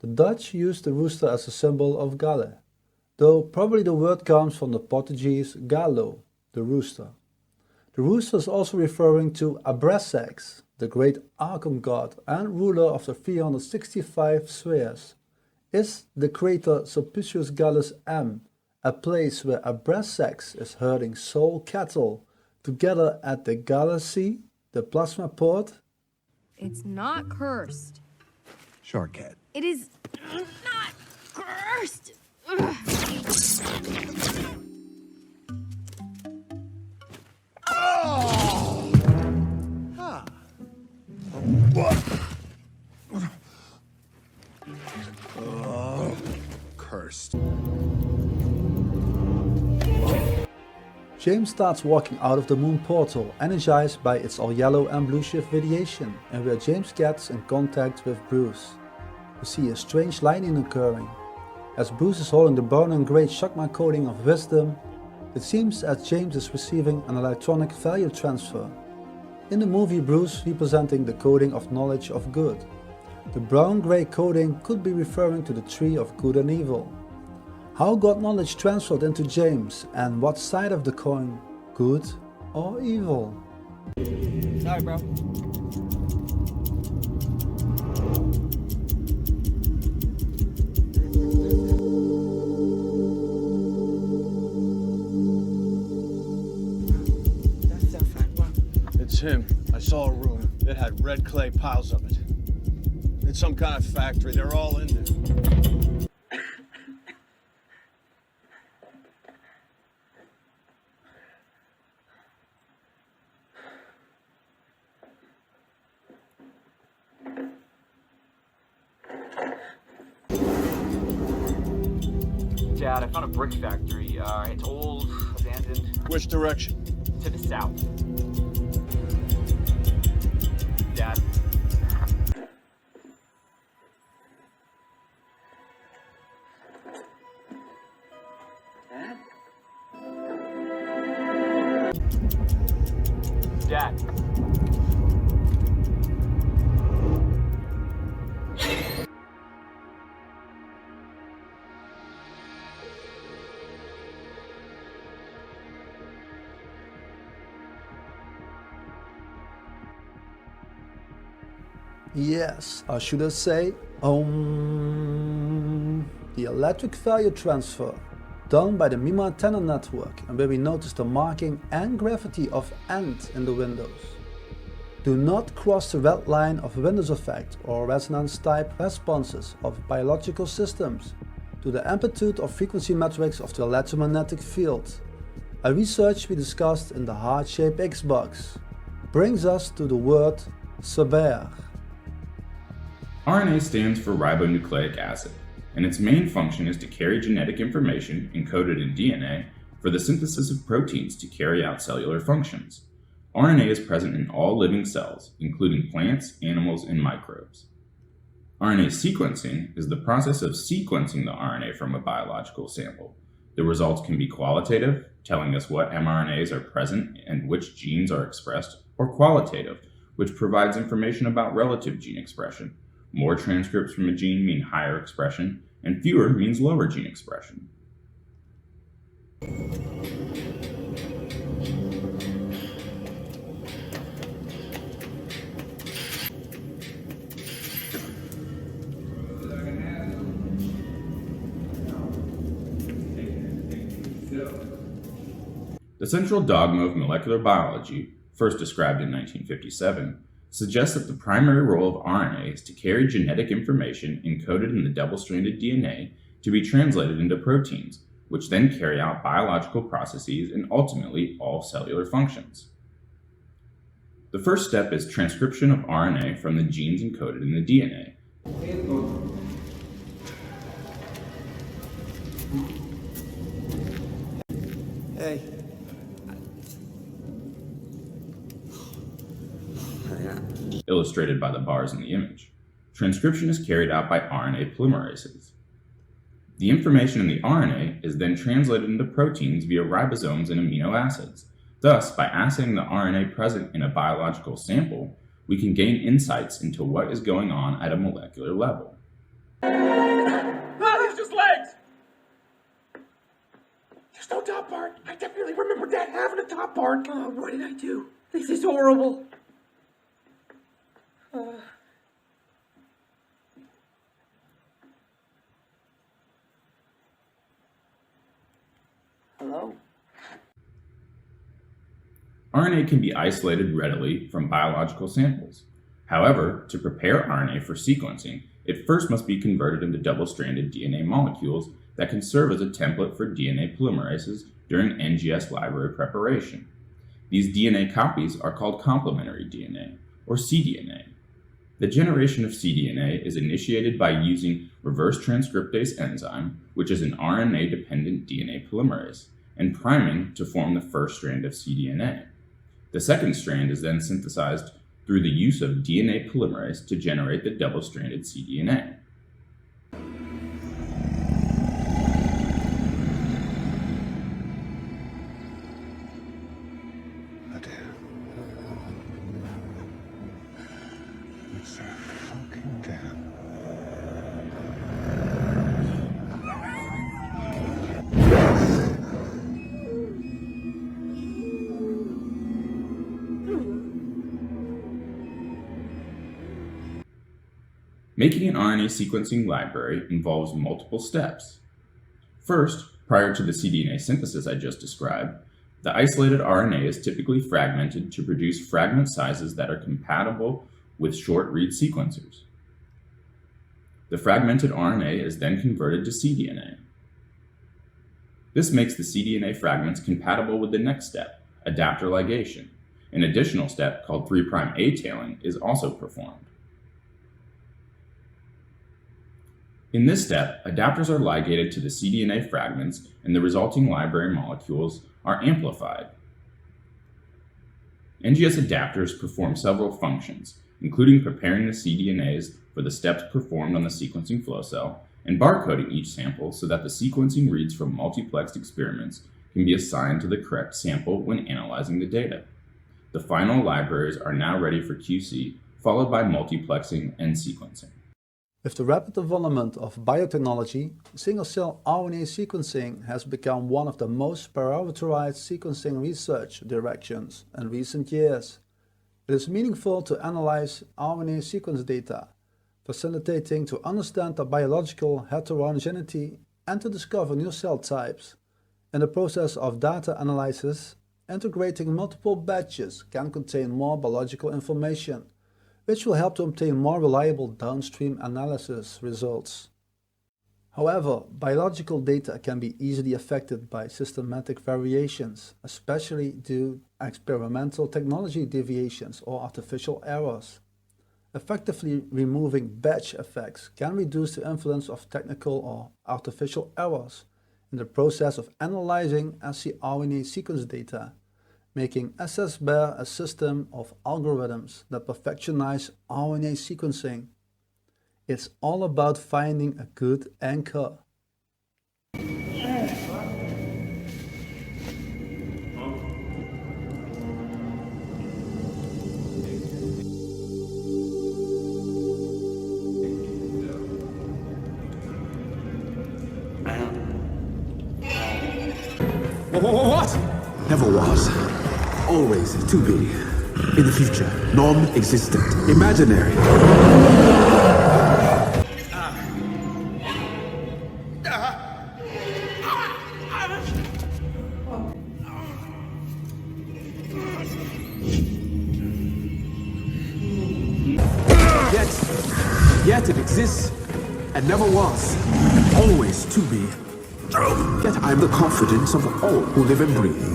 Speaker 4: The Dutch used the rooster as a symbol of Gale, though probably the word comes from the Portuguese galo, the rooster. The rooster is also referring to Abrasax, the great Archon god and ruler of the 365 spheres. Is the crater Sulpicius Gallus M a place where Abrasax is herding soul cattle together at the galaxy, the plasma port?
Speaker 19: It's not cursed.
Speaker 17: Shortcut.
Speaker 19: It is not cursed.
Speaker 17: Oh! Huh. What? Cursed.
Speaker 4: James starts walking out of the moon portal, energized by its all yellow and blue shift radiation, and where James gets in contact with Bruce. We see a strange lightning occurring. As Bruce is holding the brown and grey chakma coating of wisdom, it seems as James is receiving an electronic value transfer. In the movie, Bruce representing the coding of knowledge of good. The brown-gray coding could be referring to the tree of good and evil. How got knowledge transferred into James, and what side of the coin, good or evil?
Speaker 18: Sorry, bro.
Speaker 17: It's him. I saw a room. It had red clay piles of it. It's some kind of factory. They're all in there.
Speaker 18: Dad, I found a brick factory. It's old, abandoned.
Speaker 17: Which direction?
Speaker 18: To the south. Dad. Dad.
Speaker 4: Yes, or should I say, the electric value transfer done by the MIMO antenna network, and where we notice the marking and gravity of AND in the windows. Do not cross the red line of Windows effect or resonance type responses of biological systems to the amplitude or frequency metrics of the electromagnetic field. A research we discussed in the heart-shaped Xbox brings us to the word saber.
Speaker 20: RNA stands for ribonucleic acid, and its main function is to carry genetic information encoded in DNA for the synthesis of proteins to carry out cellular functions. RNA is present in all living cells, including plants, animals, and microbes. RNA sequencing is the process of sequencing the RNA from a biological sample. The results can be qualitative, telling us what mRNAs are present and which genes are expressed, or qualitative, which provides information about relative gene expression. More transcripts from a gene mean higher expression, and fewer means lower gene expression. The central dogma of molecular biology, first described in 1957, suggests that the primary role of RNA is to carry genetic information encoded in the double-stranded DNA to be translated into proteins, which then carry out biological processes and ultimately all cellular functions. The first step is transcription of RNA from the genes encoded in the DNA.
Speaker 17: Hey.
Speaker 20: Illustrated by the bars in the image. Transcription is carried out by RNA polymerases. The information in the RNA is then translated into proteins via ribosomes and amino acids. Thus, by assaying the RNA present in a biological sample, we can gain insights into what is going on at a molecular level.
Speaker 13: Ah, it's just legs! There's no top part. I definitely remember Dad having a top part.
Speaker 14: Oh, what did I do? This is horrible. Hello?
Speaker 20: RNA can be isolated readily from biological samples. However, to prepare RNA for sequencing, it first must be converted into double-stranded DNA molecules that can serve as a template for DNA polymerases during NGS library preparation. These DNA copies are called complementary DNA, or cDNA. The generation of cDNA is initiated by using reverse transcriptase enzyme, which is an RNA-dependent DNA polymerase, and priming to form the first strand of cDNA. The second strand is then synthesized through the use of DNA polymerase to generate the double-stranded cDNA. Making an RNA sequencing library involves multiple steps. First, prior to the cDNA synthesis I just described, the isolated RNA is typically fragmented to produce fragment sizes that are compatible with short-read sequencers. The fragmented RNA is then converted to cDNA. This makes the cDNA fragments compatible with the next step, adapter ligation. An additional step called 3' A-tailing is also performed. In this step, adapters are ligated to the cDNA fragments and the resulting library molecules are amplified. NGS adapters perform several functions, including preparing the cDNAs for the steps performed on the sequencing flow cell and barcoding each sample so that the sequencing reads from multiplexed experiments can be assigned to the correct sample when analyzing the data. The final libraries are now ready for QC, followed by multiplexing and sequencing.
Speaker 4: With the rapid development of biotechnology, single-cell RNA sequencing has become one of the most prioritized sequencing research directions in recent years. It is meaningful to analyze RNA sequence data, facilitating to understand the biological heterogeneity and to discover new cell types. In the process of data analysis, integrating multiple batches can contain more biological information, which will help to obtain more reliable downstream analysis results. However, biological data can be easily affected by systematic variations, especially due to experimental technology deviations or artificial errors. Effectively removing batch effects can reduce the influence of technical or artificial errors in the process of analyzing scRNA sequence data, making SSBARE a system of algorithms that perfectionize RNA sequencing. It's all about finding a good anchor.
Speaker 21: What? Never was. Always to be. In the future, non-existent, imaginary. Yet it exists, and never was, and always to be. Yet I'm the confidence of all who live and breathe.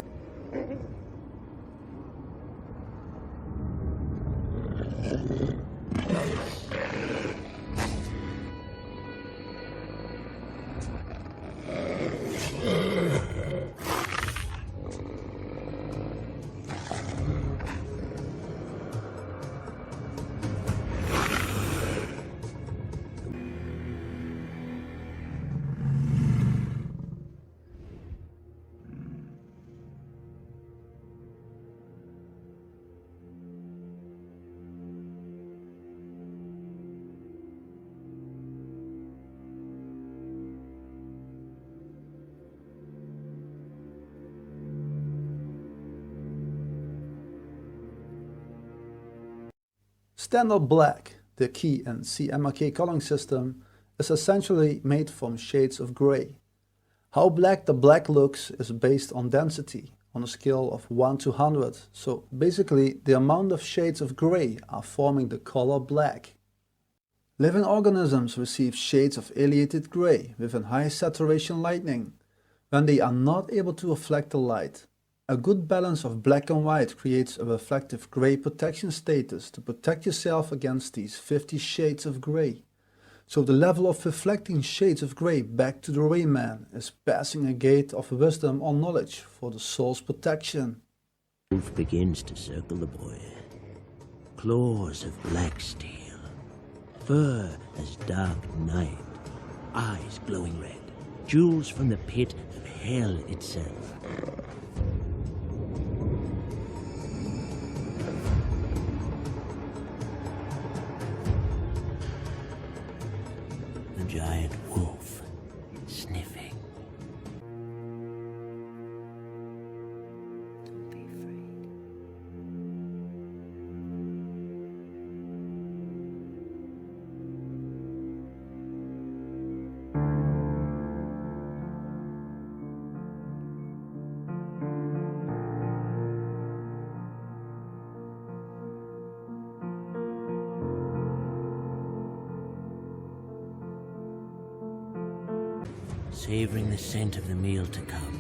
Speaker 4: Standard black, the key in CMYK coloring system, is essentially made from shades of gray. How black the black looks is based on density, on a scale of 1 to 100, so basically the amount of shades of gray are forming the color black. Living organisms receive shades of aleated gray within high saturation lighting, when they are not able to reflect the light. A good balance of black and white creates a reflective gray protection status to protect yourself against these 50 shades of gray. So the level of reflecting shades of gray back to the Rayman is passing a gate of wisdom or knowledge for the soul's protection.
Speaker 22: Wolf begins to circle the boy. Claws of black steel, fur as dark night, eyes glowing red, jewels from the pit of hell itself. The giant wolf, sniffing.
Speaker 5: Don't be afraid.
Speaker 22: savoring the scent of the meal to come.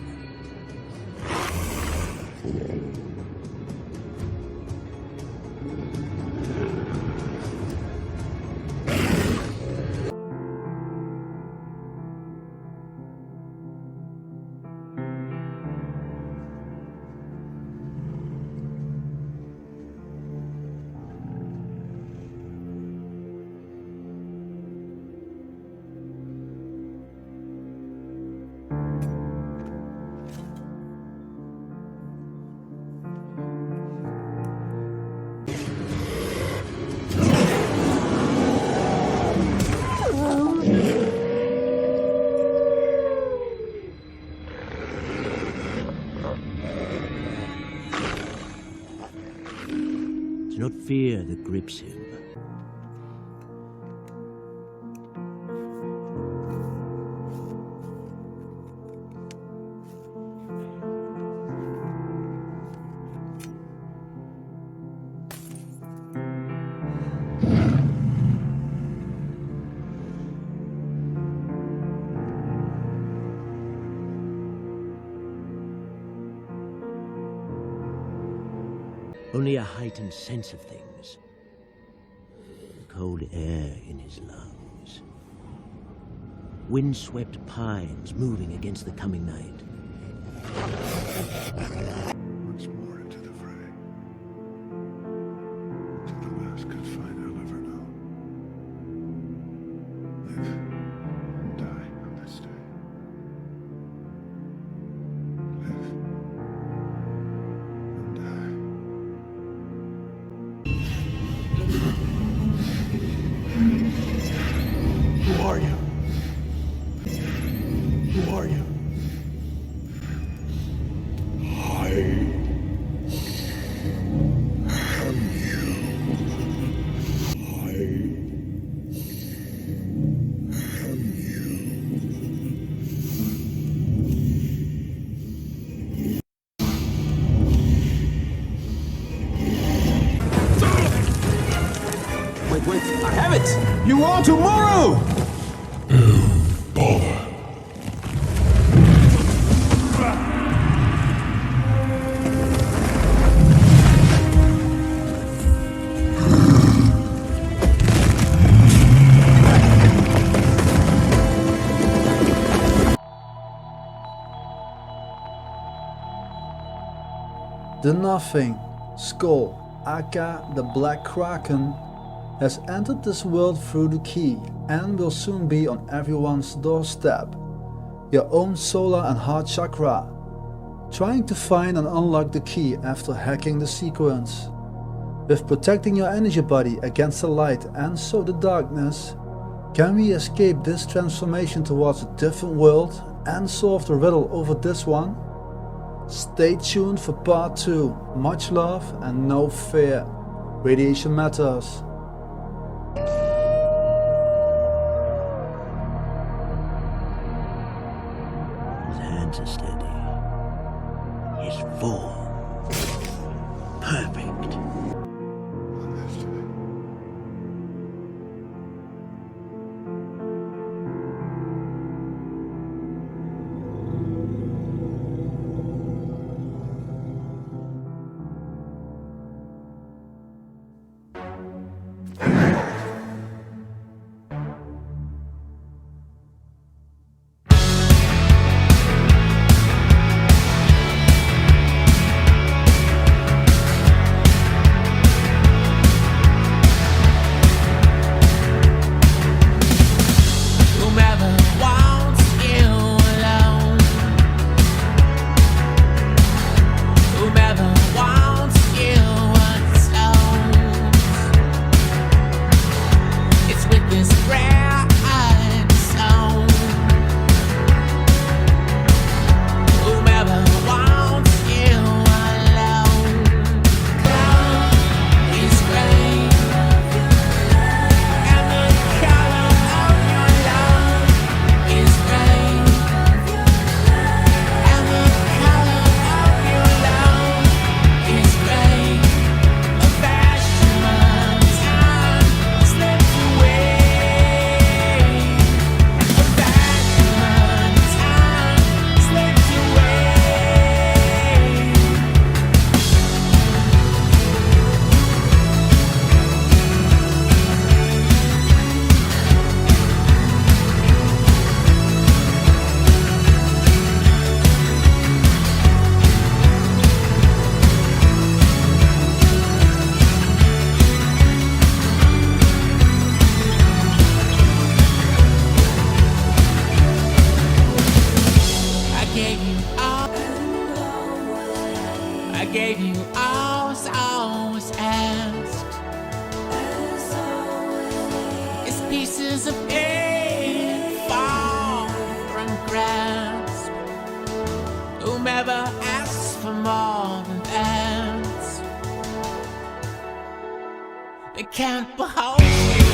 Speaker 22: It's not fear that grips him. Only a heightened sense of things. The cold air in his lungs. Wind-swept pines moving against the coming night.
Speaker 11: Once more into the fray. To the last good fight I'll ever know. Live and die on this day. Live and die. Who are you? Who are you? I am you. I am you.
Speaker 21: Wait, I have it! You are tomorrow!
Speaker 11: Oh, bother.
Speaker 4: The Nothing, Skull, aka the Black Kraken, has entered this world through the key and will soon be on everyone's doorstep. Your own solar and heart chakra. Trying to find and unlock the key after hacking the sequence. With protecting your energy body against the light and so the darkness, can we escape this transformation towards a different world and solve the riddle over this one? Stay tuned for part 2. Much love and no fear. Radiation matters.
Speaker 22: His hands are steady. His form perfect.
Speaker 1: never asks for more than that. It can't behold you.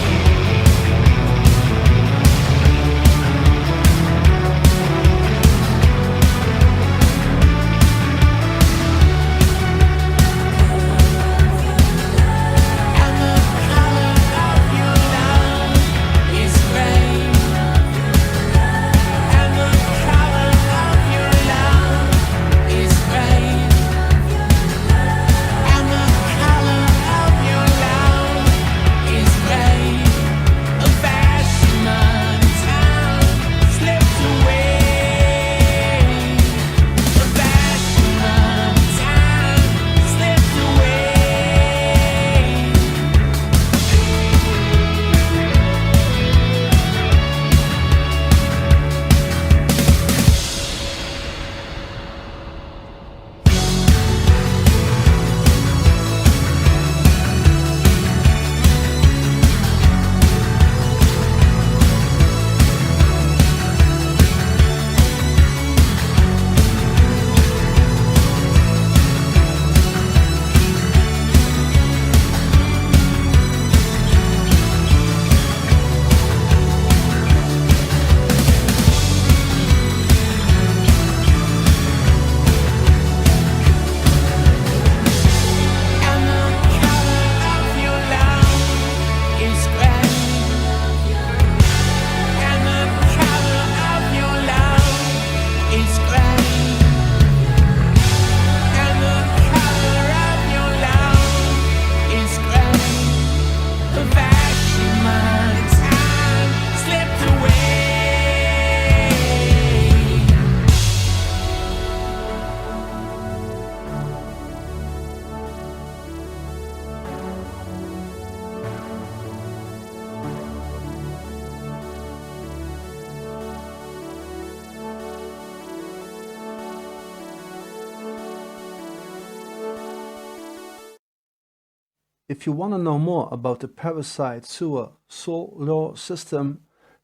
Speaker 4: If you want to know more about the parasite sewer solar system,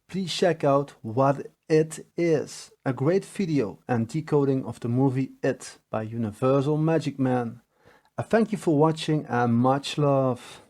Speaker 4: please check out What It Is, a great video and decoding of the movie It by Universal Magic Man. I thank you for watching and much love.